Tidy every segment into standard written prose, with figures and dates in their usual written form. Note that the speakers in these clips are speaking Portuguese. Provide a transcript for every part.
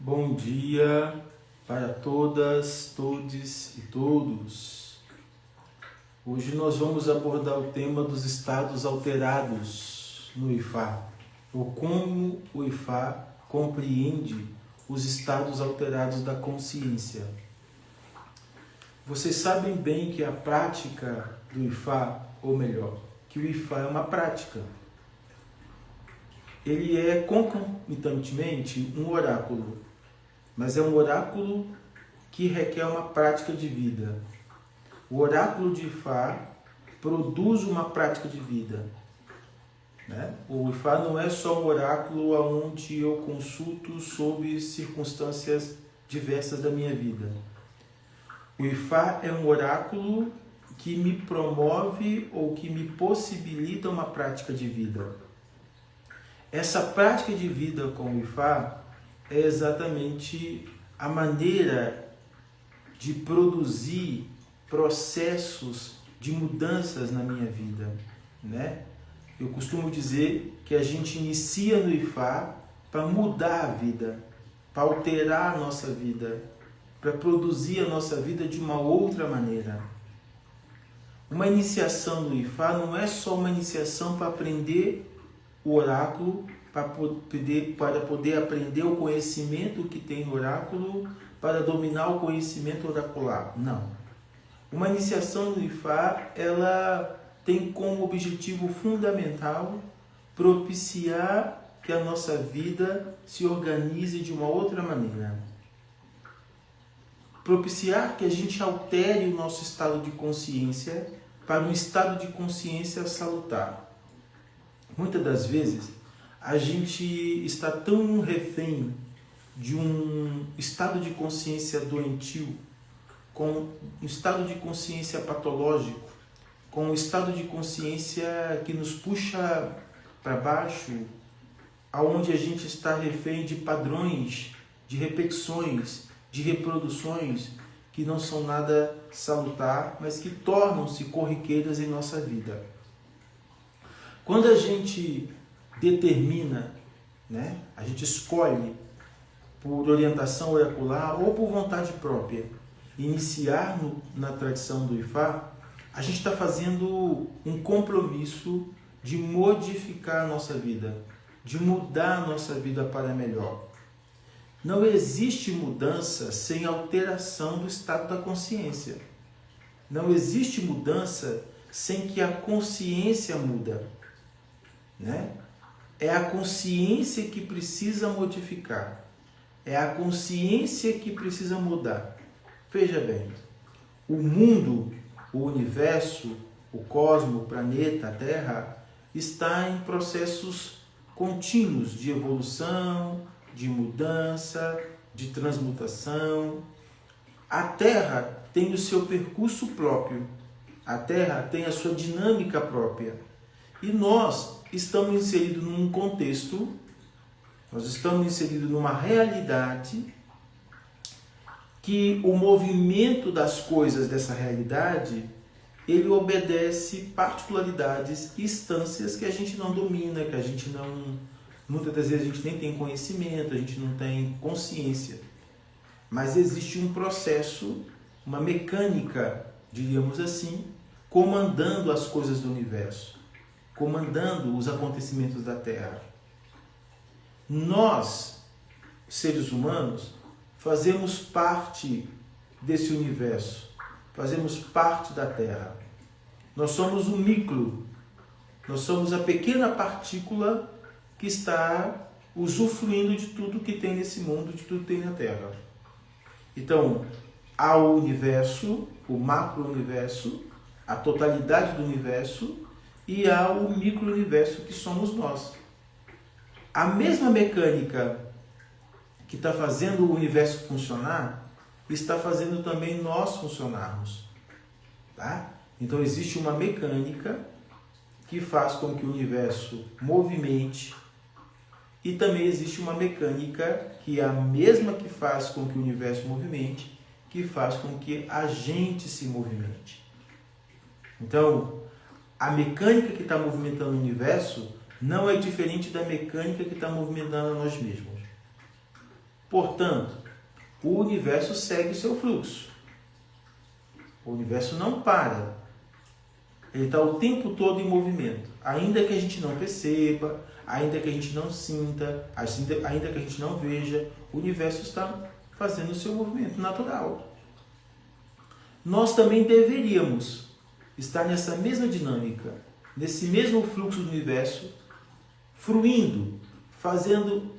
Bom dia para todas, todes e todos. Hoje nós vamos abordar o tema dos estados alterados no Ifá, ou como o Ifá compreende os estados alterados da consciência. Vocês sabem bem que a prática do Ifá, ou melhor, que o Ifá é uma prática. Ele é concomitantemente um oráculo, mas é um oráculo que requer uma prática de vida. O oráculo de Ifá produz uma prática de vida, né? O Ifá não é só um oráculo onde eu consulto sobre circunstâncias diversas da minha vida. O Ifá é um oráculo que me promove ou que me possibilita uma prática de vida. Essa prática de vida com o Ifá é exatamente a maneira de produzir processos de mudanças na minha vida, né? Eu costumo dizer que a gente inicia no Ifá para mudar a vida, para alterar a nossa vida, para produzir a nossa vida de uma outra maneira. Uma iniciação no Ifá não é só uma iniciação para aprender o oráculo, para poder aprender o conhecimento que tem no oráculo, para dominar o conhecimento oracular. Não. Uma iniciação no Ifá, ela tem como objetivo fundamental propiciar que a nossa vida se organize de uma outra maneira. Propiciar que a gente altere o nosso estado de consciência para um estado de consciência salutar. Muitas das vezes, a gente está tão refém de um estado de consciência doentio, com um estado de consciência patológico, com um estado de consciência que nos puxa para baixo, aonde a gente está refém de padrões, de repetições, de reproduções que não são nada salutar, mas que tornam-se corriqueiras em nossa vida. Quando a gente determina, né, a gente escolhe por orientação oracular ou por vontade própria iniciar na tradição do Ifá, a gente está fazendo um compromisso de modificar a nossa vida, de mudar a nossa vida para melhor. Não existe mudança sem alteração do estado da consciência. Não existe mudança sem que a consciência muda, né? É a consciência que precisa modificar. É a consciência que precisa mudar. Veja bem, o mundo, o universo, o cosmos, o planeta, a Terra, está em processos contínuos de evolução, de mudança, de transmutação. A Terra tem o seu percurso próprio. A Terra tem a sua dinâmica própria. E nós estamos inseridos num contexto, nós estamos inseridos numa realidade que o movimento das coisas dessa realidade, ele obedece particularidades, instâncias que a gente não domina, que a gente não, muitas das vezes a gente nem tem conhecimento, a gente não tem consciência. Mas existe um processo, uma mecânica, diríamos assim, comandando as coisas do universo, comandando os acontecimentos da Terra. Nós, seres humanos, fazemos parte desse universo, fazemos parte da Terra. Nós somos o micro, nós somos a pequena partícula que está usufruindo de tudo que tem nesse mundo, de tudo que tem na Terra. Então, há o universo, o macro-universo, a totalidade do universo, e há o micro-universo que somos nós. A mesma mecânica que está fazendo o universo funcionar, está fazendo também nós funcionarmos. Tá? Então existe uma mecânica que faz com que o universo movimente, e também existe uma mecânica que é a mesma que faz com que o universo movimente, que faz com que a gente se movimente. Então, a mecânica que está movimentando o universo não é diferente da mecânica que está movimentando a nós mesmos. Portanto, o universo segue o seu fluxo. O universo não para. Ele está o tempo todo em movimento. Ainda que a gente não perceba, ainda que a gente não sinta, ainda que a gente não veja, o universo está fazendo o seu movimento natural. Nós também deveríamos estar nessa mesma dinâmica, nesse mesmo fluxo do universo, fruindo, fazendo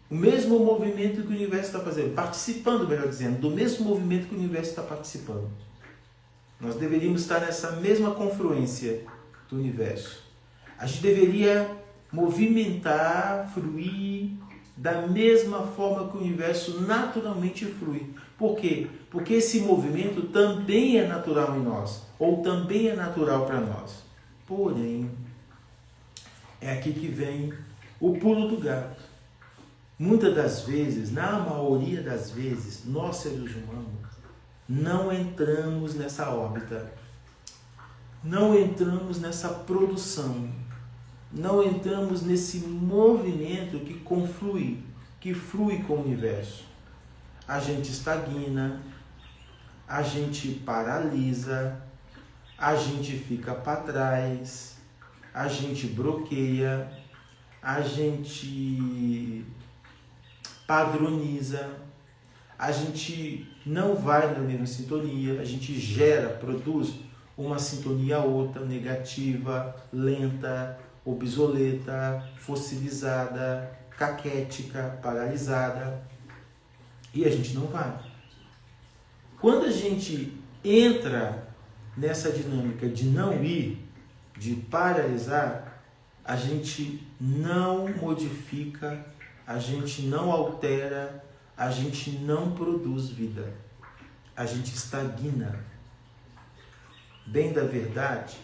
o mesmo movimento que o universo está fazendo, participando, melhor dizendo, do mesmo movimento que o universo está participando. Nós deveríamos estar nessa mesma confluência do universo. A gente deveria movimentar, fruir da mesma forma que o universo naturalmente flui. Por quê? Porque esse movimento também é natural em nós, ou também é natural para nós. Porém, é aqui que vem o pulo do gato. Muitas das vezes, na maioria das vezes, nós seres humanos não entramos nessa órbita, não entramos nessa produção, não entramos nesse movimento que conflui, que flui com o universo. A gente estagna, a gente paralisa, a gente fica para trás, a gente bloqueia, a gente padroniza, a gente não vai na mesma sintonia, a gente produz uma sintonia outra, negativa, lenta, obsoleta, fossilizada, caquética, paralisada, e a gente não vai. Quando a gente entra nessa dinâmica de não ir, de paralisar, a gente não modifica, a gente não altera, a gente não produz vida. A gente estagna. Bem da verdade,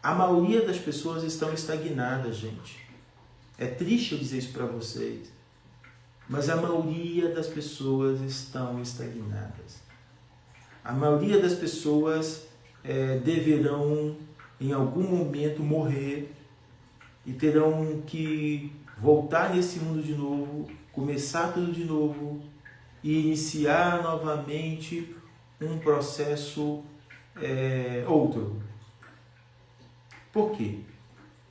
a maioria das pessoas estão estagnadas, gente. É triste eu dizer isso para vocês, mas a maioria das pessoas estão estagnadas. A maioria das pessoas deverão, em algum momento, morrer e terão que voltar nesse mundo de novo, começar tudo de novo e iniciar novamente um processo outro. Por quê?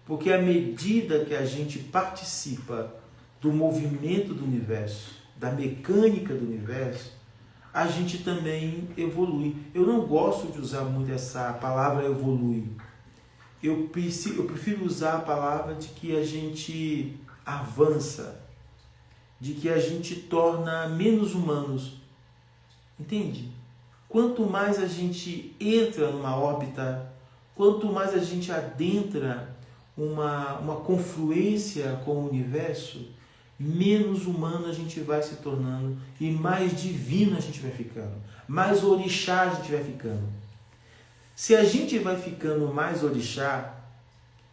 Porque à medida que a gente participa do movimento do universo, da mecânica do universo, a gente também evolui. Eu não gosto de usar muito essa palavra evolui. Eu prefiro usar a palavra de que a gente avança, de que a gente torna menos humanos. Entende? Quanto mais a gente entra numa órbita, quanto mais a gente adentra uma confluência com o universo, menos humano a gente vai se tornando e mais divino a gente vai ficando, mais orixá a gente vai ficando. Se a gente vai ficando mais orixá,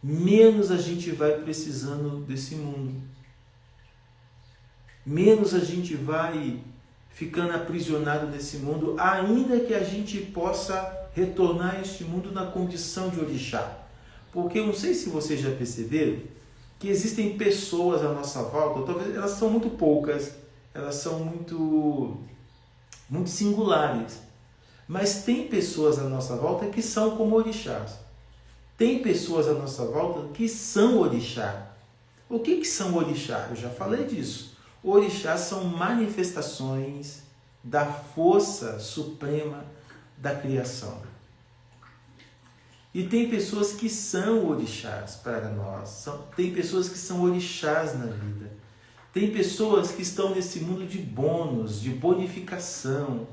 menos a gente vai precisando desse mundo. Menos a gente vai ficando aprisionado nesse mundo, ainda que a gente possa retornar a este mundo na condição de orixá. Porque eu não sei se vocês já perceberam que existem pessoas à nossa volta, talvez elas são muito poucas, elas são muito singulares, mas tem pessoas à nossa volta que são como orixás. Tem pessoas à nossa volta que são orixá. O que são orixá? Eu já falei disso. Orixás são manifestações da força suprema da criação. E tem pessoas que são orixás para nós. Tem pessoas que são orixás na vida. Tem pessoas que estão nesse mundo de bônus, de bonificação.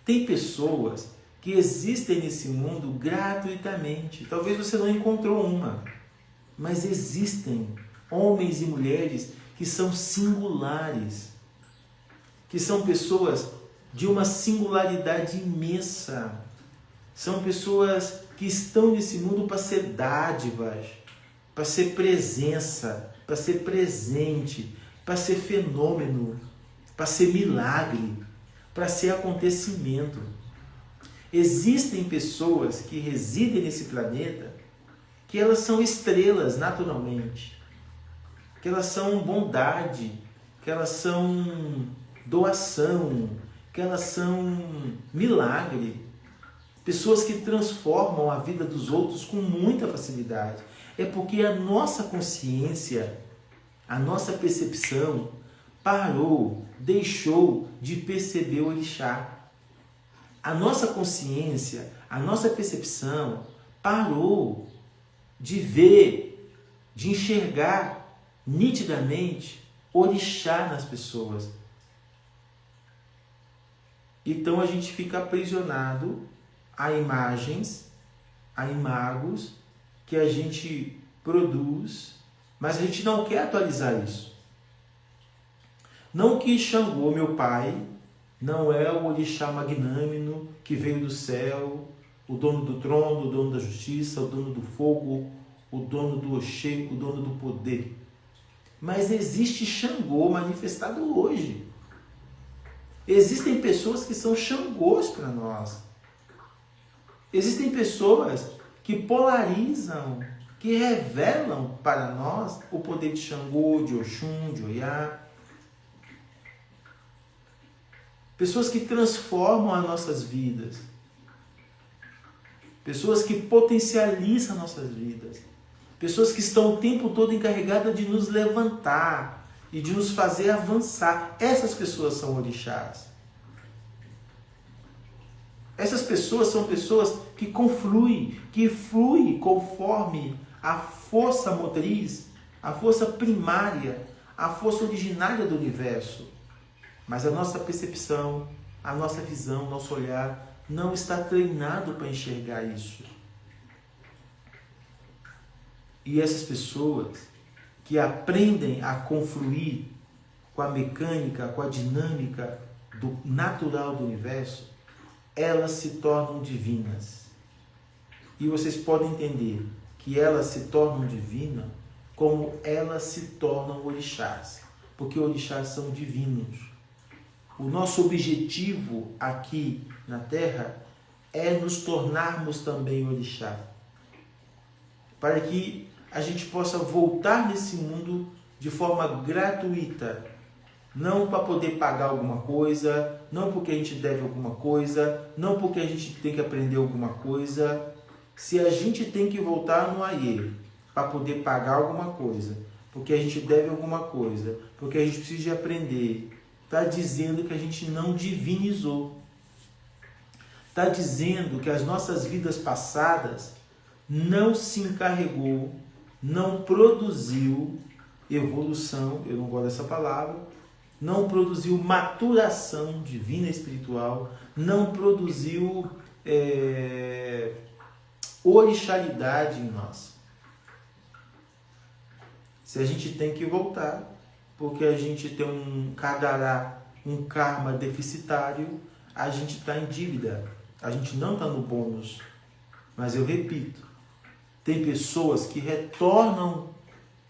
Tem pessoas que existem nesse mundo gratuitamente. Talvez você não encontrou uma, mas existem homens e mulheres que são singulares, que são pessoas de uma singularidade imensa. São pessoas que estão nesse mundo para ser dádivas, para ser presença, para ser presente, para ser fenômeno, para ser milagre, para ser acontecimento. Existem pessoas que residem nesse planeta que elas são estrelas naturalmente, que elas são bondade, que elas são doação, que elas são milagre. Pessoas que transformam a vida dos outros com muita facilidade. É porque a nossa consciência, a nossa percepção parou, deixou de perceber o orixá. A nossa consciência, a nossa percepção parou de ver, de enxergar nitidamente orixá nas pessoas. Então a gente fica aprisionado a imagens, a imagos que a gente produz, mas a gente não quer atualizar isso. Não que Xangô, meu pai, não é o orixá magnânimo que veio do céu, o dono do trono, o dono da justiça, o dono do fogo, o dono do Oxê, o dono do poder. Mas existe Xangô manifestado hoje. Existem pessoas que são Xangôs para nós. Existem pessoas que polarizam, que revelam para nós o poder de Xangô, de Oxum, de Oiá. Pessoas que transformam as nossas vidas. Pessoas que potencializam nossas vidas. Pessoas que estão o tempo todo encarregadas de nos levantar e de nos fazer avançar. Essas pessoas são orixás. Essas pessoas são pessoas que confluem, que fluem conforme a força motriz, a força primária, a força originária do universo. Mas a nossa percepção, a nossa visão, nosso olhar não está treinado para enxergar isso. E essas pessoas que aprendem a confluir com a mecânica, com a dinâmica do natural do universo, elas se tornam divinas. E vocês podem entender que elas se tornam divinas como elas se tornam orixás. Porque orixás são divinos. O nosso objetivo aqui na Terra é nos tornarmos também orixá. Para que a gente possa voltar nesse mundo de forma gratuita. Não para poder pagar alguma coisa, não porque a gente deve alguma coisa, não porque a gente tem que aprender alguma coisa. Se a gente tem que voltar no Aie para poder pagar alguma coisa, porque a gente deve alguma coisa, porque a gente precisa de aprender, está dizendo que a gente não divinizou. Está dizendo que as nossas vidas passadas não se encarregou, não produziu evolução, eu não gosto dessa palavra, não produziu maturação divina e espiritual, não produziu orixalidade em nós. Se a gente tem que voltar, porque a gente tem um kadará, um karma deficitário, a gente está em dívida, a gente não está no bônus. Mas eu repito, tem pessoas que retornam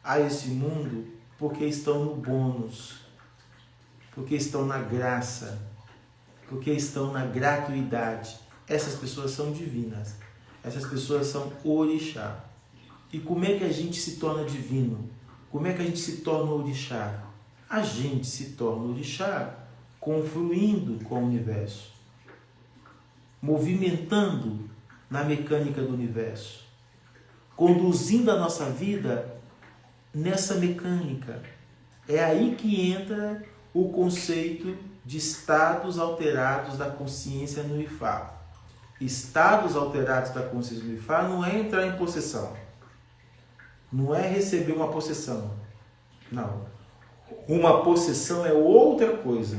a esse mundo porque estão no bônus, porque estão na graça, porque estão na gratuidade. Essas pessoas são divinas, essas pessoas são orixá. E como é que a gente se torna divino? Como é que a gente se torna orixá? A gente se torna orixá confluindo com o universo, movimentando na mecânica do universo, conduzindo a nossa vida nessa mecânica. É aí que entra o conceito de estados alterados da consciência no Ifá. Estados alterados da consciência no Ifá não é entrar em possessão, não é receber uma possessão, não. Uma possessão é outra coisa.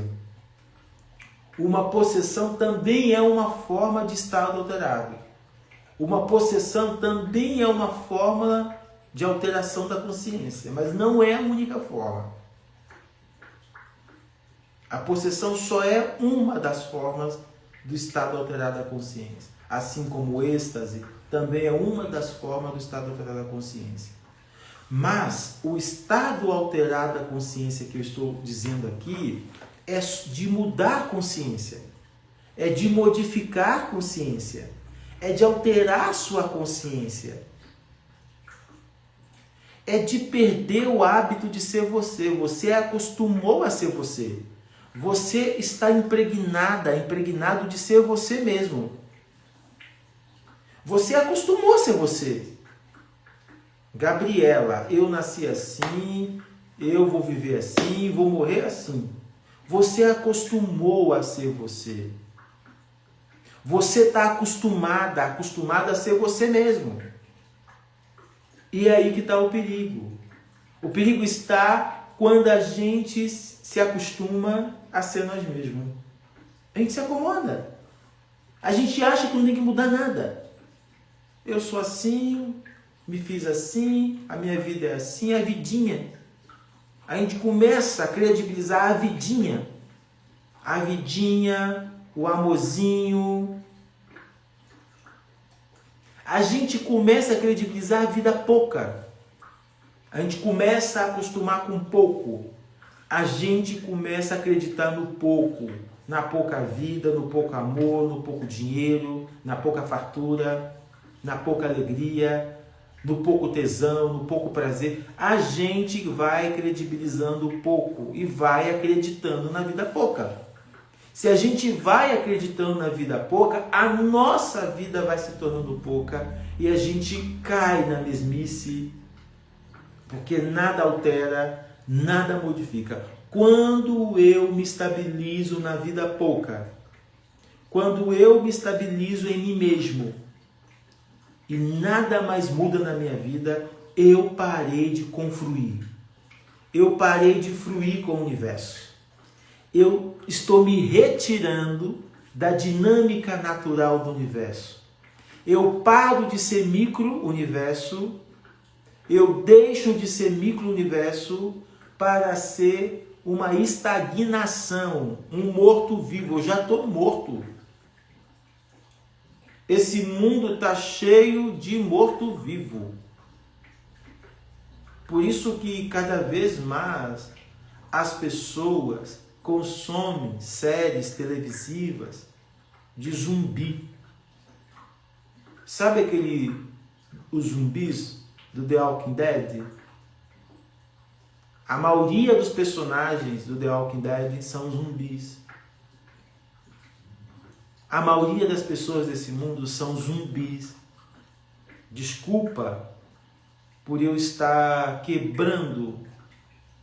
Uma possessão também é uma forma de estado alterado. Uma possessão também é uma forma de alteração da consciência, mas não é a única forma. A possessão só é uma das formas do estado alterado da consciência. Assim como o êxtase também é uma das formas do estado alterado da consciência. Mas o estado alterado da consciência que eu estou dizendo aqui é de mudar a consciência, é de modificar a consciência, é de alterar a sua consciência. é de perder o hábito de ser você. Você acostumou a ser você. Você está impregnado de ser você mesmo. Você acostumou a ser você. Gabriela, eu nasci assim, eu vou viver assim, vou morrer assim. Você acostumou a ser você. Você está acostumado a ser você mesmo. E é aí que está o perigo. O perigo está quando a gente se acostuma a ser nós mesmos. A gente se acomoda. A gente acha que não tem que mudar nada. Eu sou assim, me fiz assim, a minha vida é assim, a vidinha. A gente começa a credibilizar a vidinha. A vidinha, o amorzinho. A gente começa a credibilizar a vida pouca. A gente começa a acostumar com pouco. A gente começa a acreditar no pouco. Na pouca vida, no pouco amor, no pouco dinheiro, na pouca fartura, na pouca alegria, no pouco tesão, no pouco prazer. A gente vai credibilizando o pouco e vai acreditando na vida pouca. Se a gente vai acreditando na vida pouca, a nossa vida vai se tornando pouca e a gente cai na mesmice, porque nada altera, nada modifica. Quando eu me estabilizo na vida pouca, quando eu me estabilizo em mim mesmo e nada mais muda na minha vida, eu parei de confluir. Eu parei de fluir com o universo. Eu estou me retirando da dinâmica natural do universo. Eu paro de ser micro-universo, eu deixo de ser micro-universo para ser uma estagnação, um morto-vivo. Eu já estou morto. Esse mundo está cheio de morto-vivo. Por isso que cada vez mais as pessoas consomem séries televisivas de zumbi. Sabe os zumbis do The Walking Dead? A maioria dos personagens do The Walking Dead são zumbis. A maioria das pessoas desse mundo são zumbis. Desculpa por eu estar quebrando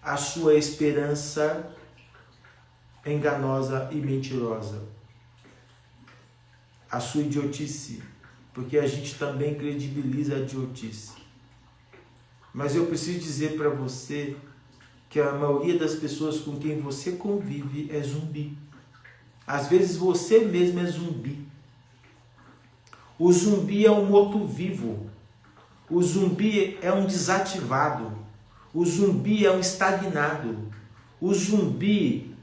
a sua esperança enganosa e mentirosa. A sua idiotice, porque a gente também credibiliza a idiotice. Mas eu preciso dizer para você que a maioria das pessoas com quem você convive é zumbi. Às vezes você mesmo é zumbi. O zumbi é um morto-vivo. O zumbi é um desativado. O zumbi é um estagnado. O zumbi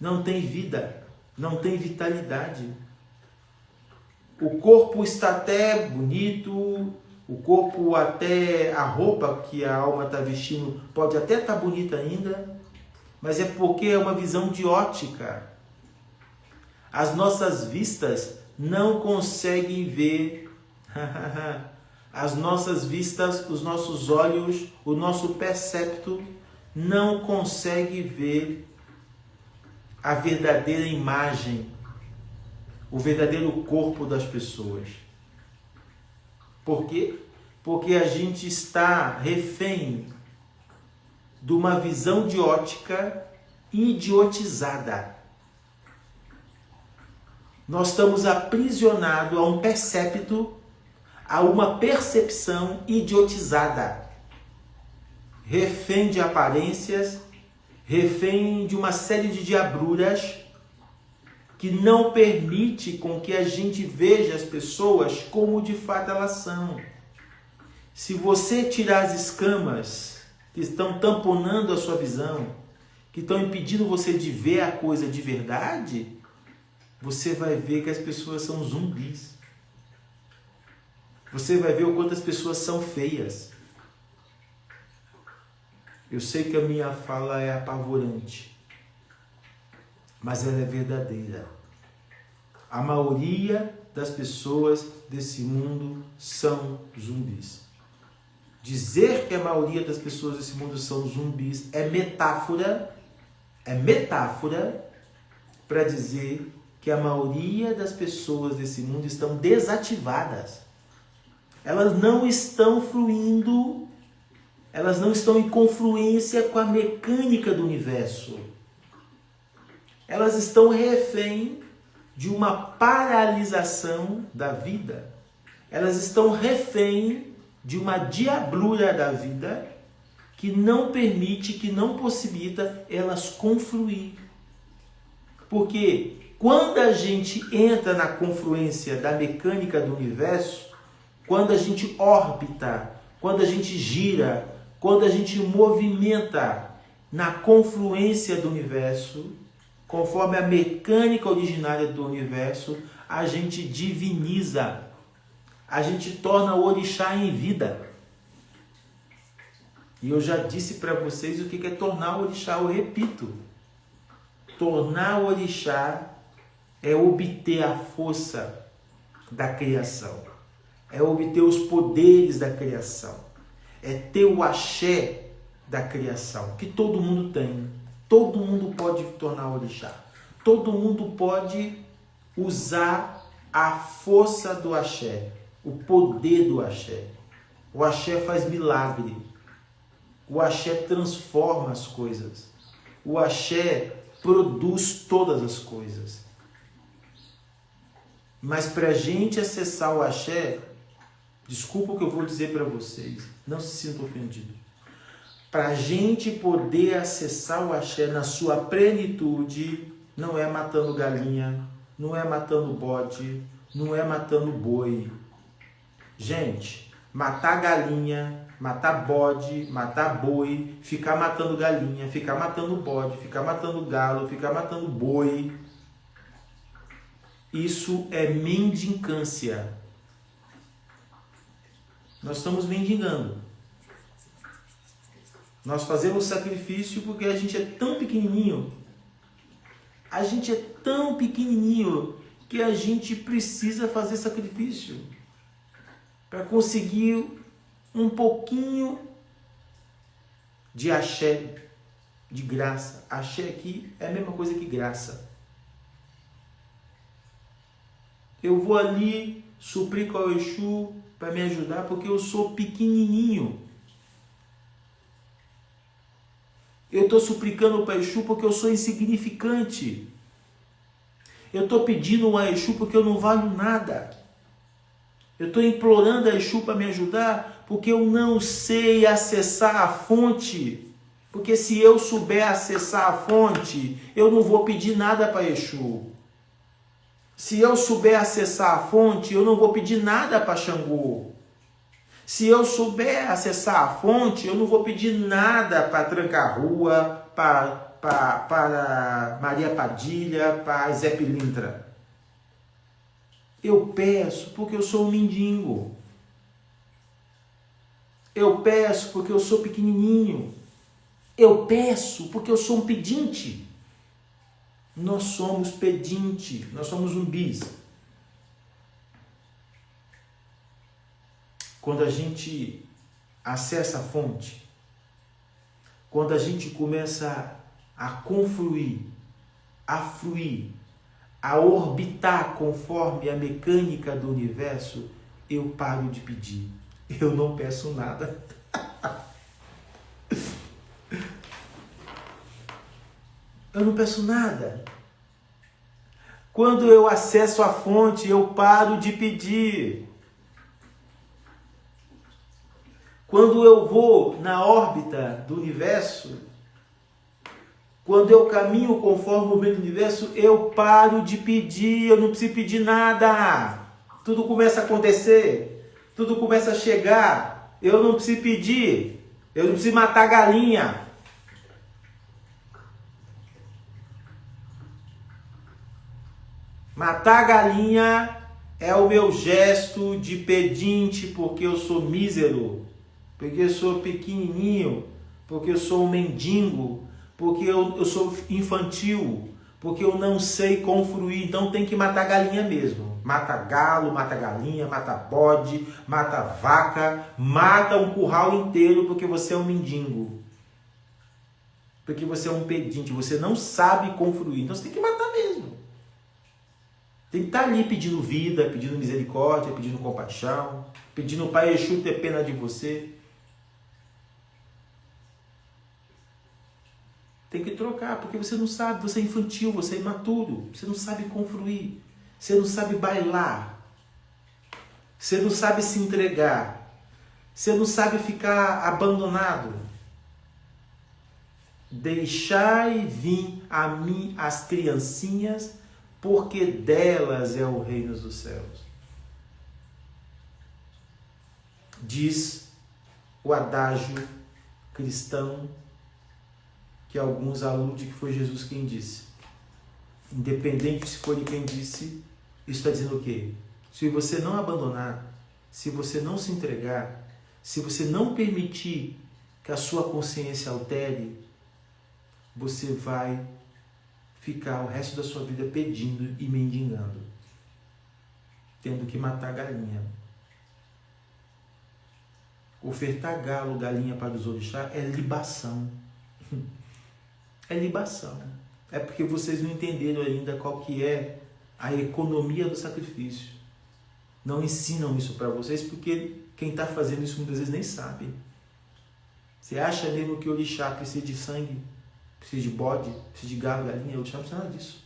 não tem vida, não tem vitalidade. O corpo está até bonito, o corpo até, a roupa que a alma está vestindo pode até estar bonita ainda, mas é porque é uma visão de ótica. As nossas vistas não conseguem ver. As nossas vistas, os nossos olhos, o nosso percepto não consegue ver a verdadeira imagem, o verdadeiro corpo das pessoas. Por quê? Porque a gente está refém de uma visão de ótica idiotizada. Nós estamos aprisionados a um percepto, a uma percepção idiotizada. Refém de aparências, refém de uma série de diabruras que não permite com que a gente veja as pessoas como de fato elas são. Se você tirar as escamas que estão tamponando a sua visão, que estão impedindo você de ver a coisa de verdade, você vai ver que as pessoas são zumbis. Você vai ver o quanto as pessoas são feias. Eu sei que a minha fala é apavorante, mas ela é verdadeira. A maioria das pessoas desse mundo são zumbis. Dizer que a maioria das pessoas desse mundo são zumbis é metáfora para dizer que a maioria das pessoas desse mundo estão desativadas. Elas não estão fluindo, elas não estão em confluência com a mecânica do universo. Elas estão refém de uma paralisação da vida. Elas estão refém de uma diablura da vida que não permite, que não possibilita elas confluir. Porque quando a gente entra na confluência da mecânica do universo, quando a gente orbita, quando a gente gira, quando a gente movimenta na confluência do universo, conforme a mecânica originária do universo, a gente diviniza, a gente torna o orixá em vida. E eu já disse para vocês o que é tornar o orixá, eu repito. Tornar o orixá é obter a força da criação, é obter os poderes da criação, é ter o axé da criação, que todo mundo tem. Todo mundo pode tornar orixá. Todo mundo pode usar a força do axé, o poder do axé. O axé faz milagre. O axé transforma as coisas. O axé produz todas as coisas. Mas para a gente acessar o axé, desculpa o que eu vou dizer para vocês, não se sintam ofendidos. Para a gente poder acessar o axé na sua plenitude, não é matando galinha, não é matando bode, não é matando boi. Gente, matar galinha, matar bode, matar boi, ficar matando galinha, ficar matando bode, ficar matando galo, ficar matando boi, isso é mendicância. Nós estamos mendigando. Nós fazemos sacrifício porque a gente é tão pequenininho. A gente é tão pequenininho que a gente precisa fazer sacrifício para conseguir um pouquinho de axé, de graça. Axé aqui é a mesma coisa que graça. Eu vou ali suprir com o Exu para me ajudar porque eu sou pequenininho. Eu estou suplicando para Exu porque eu sou insignificante. Eu estou pedindo a Exu porque eu não valho nada. Eu estou implorando a Exu para me ajudar porque eu não sei acessar a fonte. Porque se eu souber acessar a fonte, eu não vou pedir nada para Exu. Se eu souber acessar a fonte, eu não vou pedir nada para Xangô. Se eu souber acessar a fonte, eu não vou pedir nada para Tranca-Rua, para Maria Padilha, para Zé Pilintra. Eu peço porque eu sou um mendigo. Eu peço porque eu sou pequenininho. Eu peço porque eu sou um pedinte. Nós somos pedinte, nós somos zumbis. Quando a gente acessa a fonte, quando a gente começa a confluir, a fluir, a orbitar conforme a mecânica do universo, eu paro de pedir. Eu não peço nada. Eu não peço nada. Quando eu acesso a fonte, eu paro de pedir. Quando eu vou na órbita do universo, quando eu caminho conforme o movimento do universo, eu paro de pedir, eu não preciso pedir nada. Tudo começa a acontecer, tudo começa a chegar. Eu não preciso pedir, eu não preciso matar galinha. Matar galinha é o meu gesto de pedinte, porque eu sou mísero, porque eu sou pequenininho, porque eu sou um mendigo, porque eu sou infantil, porque eu não sei como fruir, então tem que matar galinha mesmo. Mata galo, mata galinha, mata bode, mata vaca, mata um curral inteiro porque você é um mendigo. Porque você é um pedinte, você não sabe como fruir, então você tem que matar mesmo. Tem que estar ali pedindo vida, pedindo misericórdia, pedindo compaixão, pedindo o Pai Exu ter pena de você. Tem que trocar, porque você não sabe, você é infantil, você é imaturo, você não sabe como fruir, você não sabe bailar, você não sabe se entregar, você não sabe ficar abandonado. Deixai vir a mim as criancinhas, porque delas é o reino dos céus. Diz o adágio cristão, que alguns aludem que foi Jesus quem disse. Independente se foi de quem disse, isso está dizendo o quê? Se você não abandonar, se você não se entregar, se você não permitir que a sua consciência altere, você vai ficar o resto da sua vida pedindo e mendigando, tendo que matar galinha. Ofertar galo, galinha para os orixás é libação. É libação. É porque vocês não entenderam ainda qual que é a economia do sacrifício. Não ensinam isso para vocês porque quem está fazendo isso muitas vezes nem sabe. Você acha mesmo que o orixá precisa de sangue? Precisa de bode? Precisa de galo, galinha? O orixá não precisa nada disso.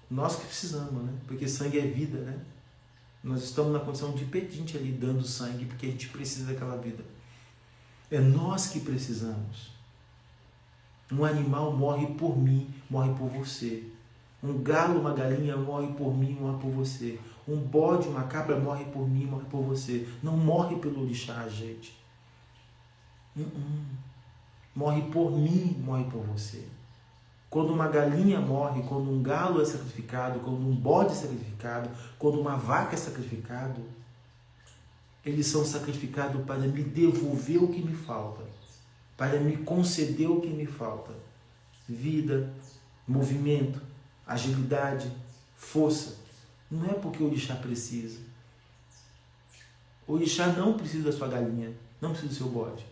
Nós que precisamos, né? Porque sangue é vida, né? Nós estamos na condição de pedinte ali, dando sangue, porque a gente precisa daquela vida. É nós que precisamos. Um animal morre por mim, morre por você. Um galo, uma galinha morre por mim, morre por você. Um bode, uma cabra morre por mim, morre por você. Não morre pelo orixá, gente. Morre por mim, morre por você. Quando uma galinha morre, quando um galo é sacrificado, quando um bode é sacrificado, quando uma vaca é sacrificado, eles são sacrificados para me devolver o que me falta, para me conceder o que me falta. Vida, movimento, agilidade, força. Não é porque o orixá precisa. O orixá não precisa da sua galinha, não precisa do seu bode.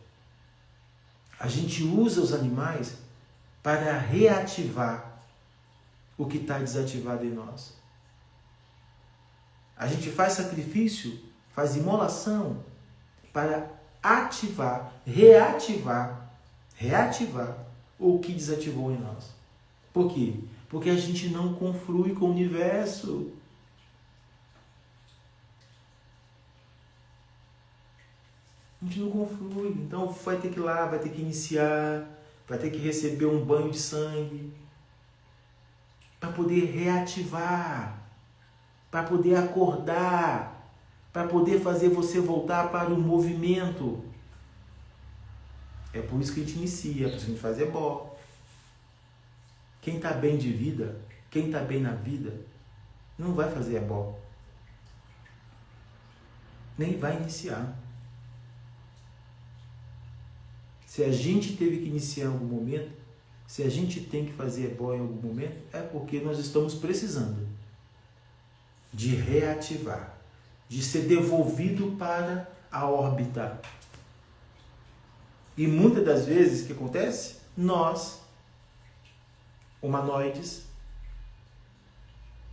A gente usa os animais para reativar o que está desativado em nós. A gente faz sacrifício, faz imolação para ativar, reativar o que desativou em nós. Por quê? Porque a gente não conflui com o universo. A gente não conflui. Então vai ter que ir lá, vai ter que iniciar, vai ter que receber um banho de sangue para poder reativar, para poder acordar, para poder fazer você voltar para o movimento. É por isso que a gente inicia, para a gente fazer ebó. Quem está bem de vida, quem está bem na vida, não vai fazer ebó. Nem vai iniciar. Se a gente teve que iniciar em algum momento, se a gente tem que fazer ebó em algum momento, é porque nós estamos precisando de reativar, de ser devolvido para a órbita. E muitas das vezes o que acontece? Nós, humanoides,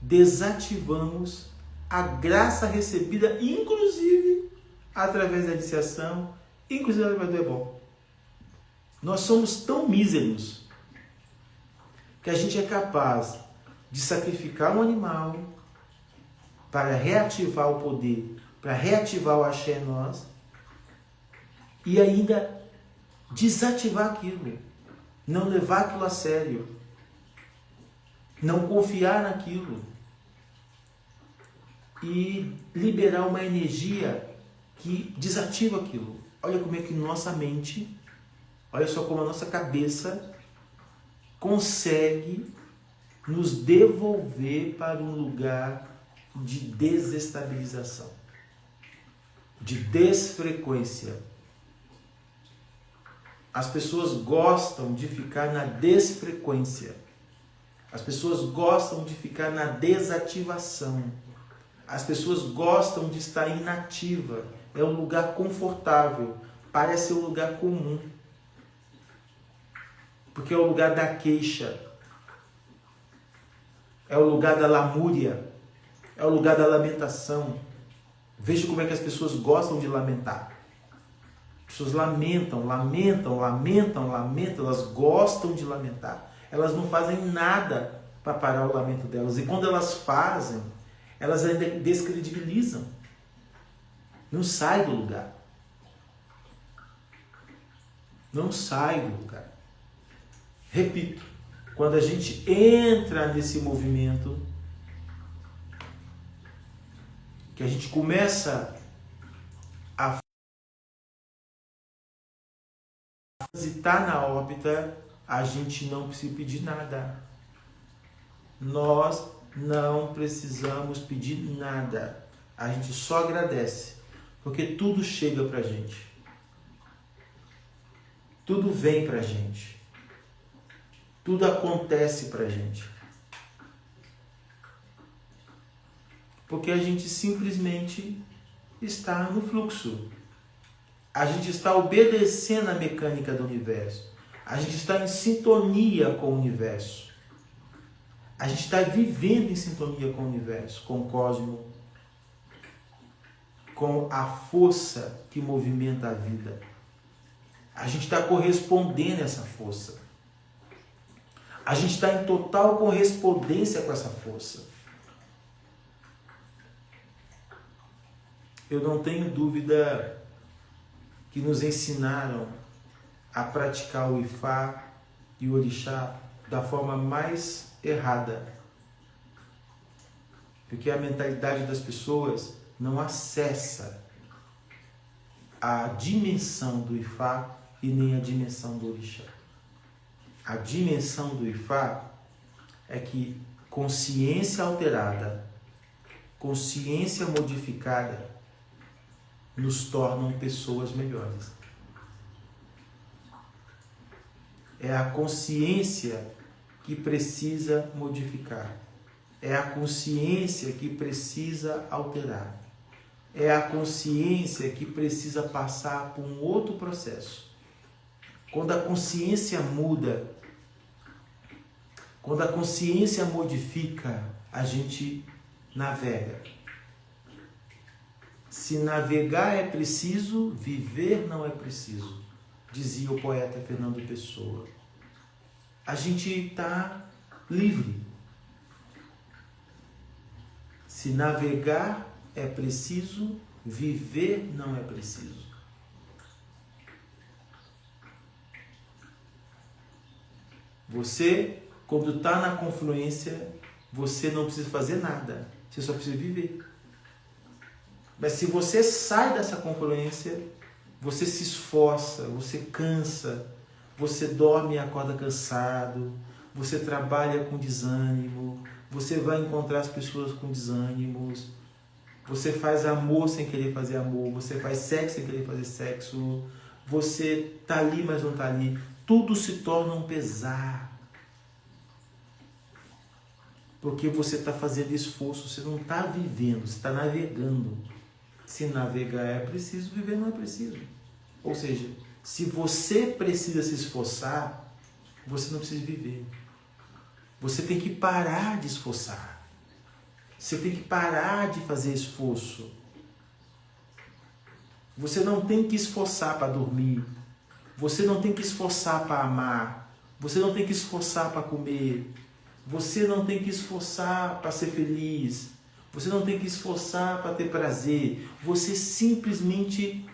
desativamos a graça recebida, inclusive através da iniciação, inclusive através do ebó. Nós somos tão míseros que a gente é capaz de sacrificar um animal para reativar o poder, para reativar o axé em nós e ainda desativar aquilo, não levar aquilo a sério, não confiar naquilo e liberar uma energia que desativa aquilo. Olha como é que nossa mente, olha só como a nossa cabeça consegue nos devolver para um lugar de desestabilização, de desfrequência. As pessoas gostam de ficar na desfrequência. As pessoas gostam de ficar na desativação. As pessoas gostam de estar inativa. É um lugar confortável. Parece um lugar comum. Porque é o lugar da queixa. É o lugar da lamúria. É o lugar da lamentação. Veja como é que as pessoas gostam de lamentar. As pessoas lamentam. Elas gostam de lamentar. Elas não fazem nada para parar o lamento delas. E quando elas fazem, elas ainda descredibilizam. Não sai do lugar. Não sai do lugar. Repito, quando a gente entra nesse movimento, que a gente começa a transitar na órbita, a gente não precisa pedir nada. Nós não precisamos pedir nada. A gente só agradece, porque tudo chega pra gente. Tudo vem pra gente. Tudo acontece pra gente. Porque a gente simplesmente está no fluxo. A gente está obedecendo a mecânica do universo. A gente está em sintonia com o universo. A gente está vivendo em sintonia com o universo, com o cosmos, com a força que movimenta a vida. A gente está correspondendo a essa força. A gente está em total correspondência com essa força. Eu não tenho dúvida que nos ensinaram a praticar o Ifá e o Orixá da forma mais errada. Porque a mentalidade das pessoas não acessa a dimensão do Ifá e nem a dimensão do Orixá. A dimensão do Ifá é que consciência alterada, consciência modificada, nos tornam pessoas melhores. É a consciência que precisa modificar. É a consciência que precisa alterar. É a consciência que precisa passar por um outro processo. Quando a consciência muda, quando a consciência modifica, a gente navega. Se navegar é preciso, viver não é preciso, dizia o poeta Fernando Pessoa. A gente está livre. Se navegar é preciso, viver não é preciso. Você, quando está na confluência, você não precisa fazer nada, você só precisa viver. Mas se você sai dessa confluência, você se esforça, você cansa, você dorme e acorda cansado, você trabalha com desânimo, você vai encontrar as pessoas com desânimos, você faz amor sem querer fazer amor, você faz sexo sem querer fazer sexo, você está ali, mas não está ali. Tudo se torna um pesar. Porque você está fazendo esforço, você não está vivendo, você está navegando. Se navegar é preciso, viver não é preciso. Ou seja, se você precisa se esforçar, você não precisa viver. Você tem que parar de esforçar. Você tem que parar de fazer esforço. Você não tem que esforçar para dormir. Você não tem que esforçar para amar. Você não tem que esforçar para comer. Você não tem que esforçar para ser feliz. Você não tem que esforçar para ter prazer. Você simplesmente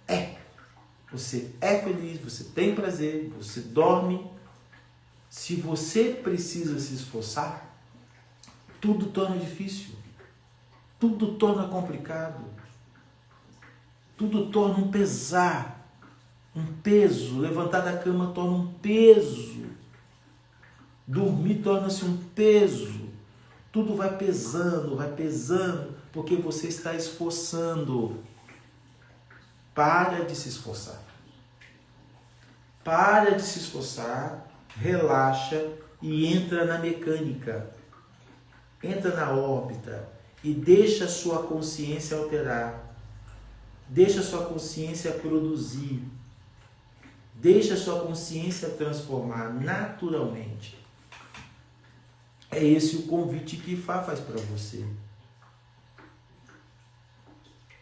é. Você é feliz, você tem prazer, você dorme. Se você precisa se esforçar, tudo torna difícil. Tudo torna complicado. Tudo torna um pesar. Um peso. Levantar da cama torna um peso. Dormir torna-se um peso. Tudo vai pesando, porque você está esforçando. Para de se esforçar. Para de se esforçar, relaxa, e entra na mecânica, entra na órbita e deixa a sua consciência alterar, deixa a sua consciência produzir, deixa a sua consciência transformar naturalmente. É esse o convite que Ifá faz para você.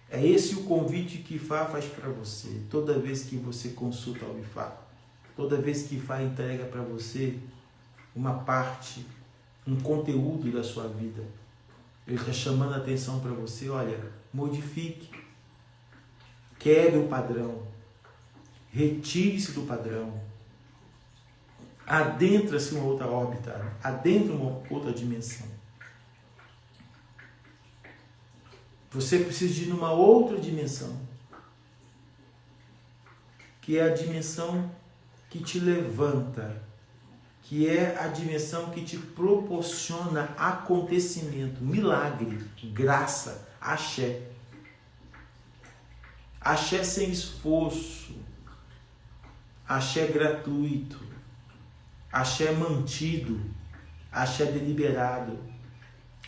É esse o convite que Ifá faz para você. Toda vez que você consulta o Ifá, toda vez que Ifá entrega para você uma parte, um conteúdo da sua vida, ele está chamando a atenção para você. Olha, modifique, quebre o padrão, retire-se do padrão, adentra-se em uma outra órbita, adentra uma outra dimensão. Você precisa de ir numa outra dimensão, que é a dimensão que te levanta, que é a dimensão que te proporciona acontecimento, milagre, graça, axé. Axé sem esforço, axé gratuito, axé mantido, axé deliberado,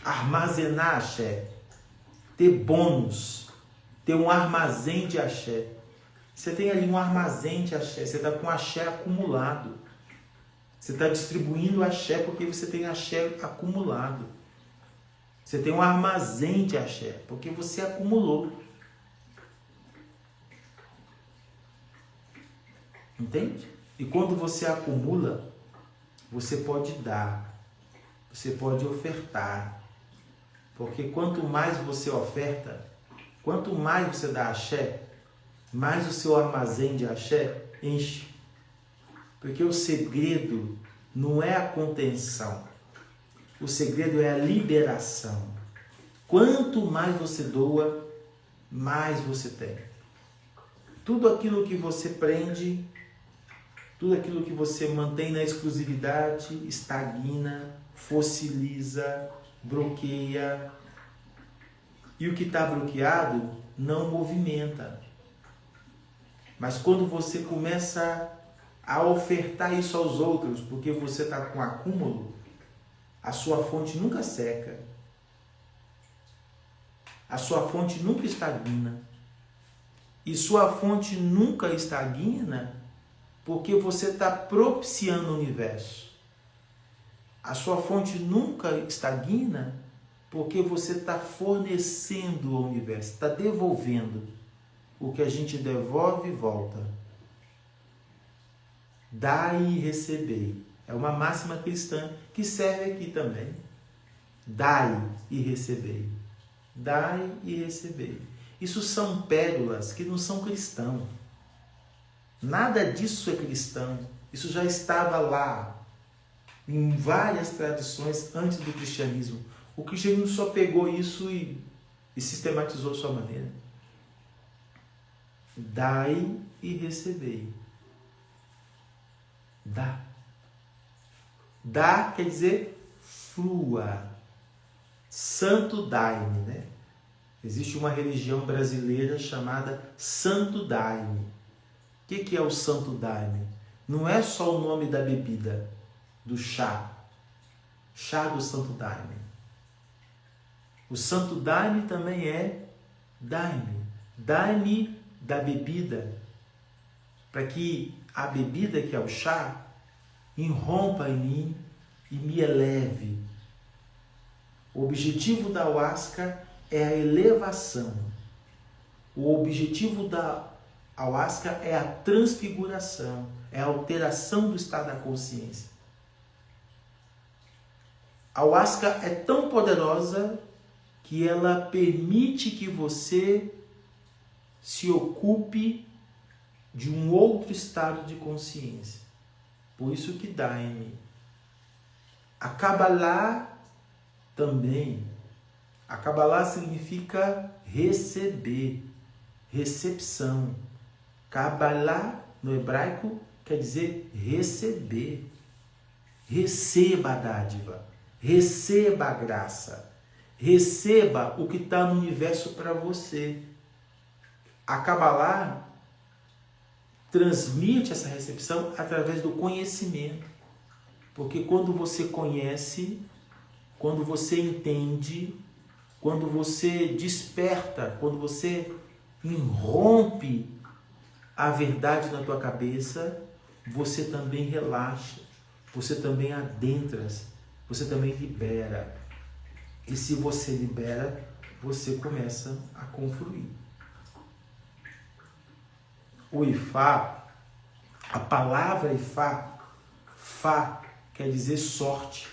armazenar axé, ter bônus, ter um armazém de axé. Você tem ali um armazém de axé, você está com axé acumulado. Você está distribuindo axé porque você tem axé acumulado. Você tem um armazém de axé porque você acumulou. Entende? E quando você acumula, você pode dar, você pode ofertar. Porque quanto mais você oferta, quanto mais você dá axé, mais o seu armazém de axé enche. Porque o segredo não é a contenção, o segredo é a liberação. Quanto mais você doa, mais você tem. Tudo aquilo que você prende, tudo aquilo que você mantém na exclusividade, estagna, fossiliza, bloqueia. E o que está bloqueado não movimenta. Mas quando você começa a ofertar isso aos outros, porque você está com acúmulo, a sua fonte nunca seca. A sua fonte nunca estagna. E sua fonte nunca estagna porque você está propiciando o universo. A sua fonte nunca estagna porque você está fornecendo ao universo, está devolvendo. O que a gente devolve, volta. Dai e recebei. É uma máxima cristã que serve aqui também. Dai e recebei. Dai e recebei. Isso são pérolas que não são cristãos. Nada disso é cristão. Isso já estava lá, em várias tradições antes do cristianismo. O cristianismo só pegou isso e sistematizou a sua maneira. Dai e recebei. Dá. Dá quer dizer flua. Santo Daime, né? Existe uma religião brasileira chamada Santo Daime. O que é o Santo Daime? Não é só o nome da bebida, do chá. Chá do Santo Daime. O Santo Daime também é Daime. Daime da bebida. Para que a bebida, que é o chá, irrompa em mim e me eleve. O objetivo da ayahuasca é a elevação. O objetivo da ayahuasca é a transfiguração, é a alteração do estado da consciência. A ayahuasca é tão poderosa que ela permite que você se ocupe de um outro estado de consciência. Por isso que Daime. A Kabbalah também. A Kabbalah significa receber, recepção. Kabbalah, no hebraico, quer dizer receber. Receba a dádiva, receba a graça, receba o que está no universo para você. A Kabbalah transmite essa recepção através do conhecimento. Porque quando você conhece, quando você entende, quando você desperta, quando você irrompe a verdade na tua cabeça, você também relaxa, você também adentra, você também libera. E se você libera, você começa a confluir. O Ifá, a palavra Ifá, Fá quer dizer sorte.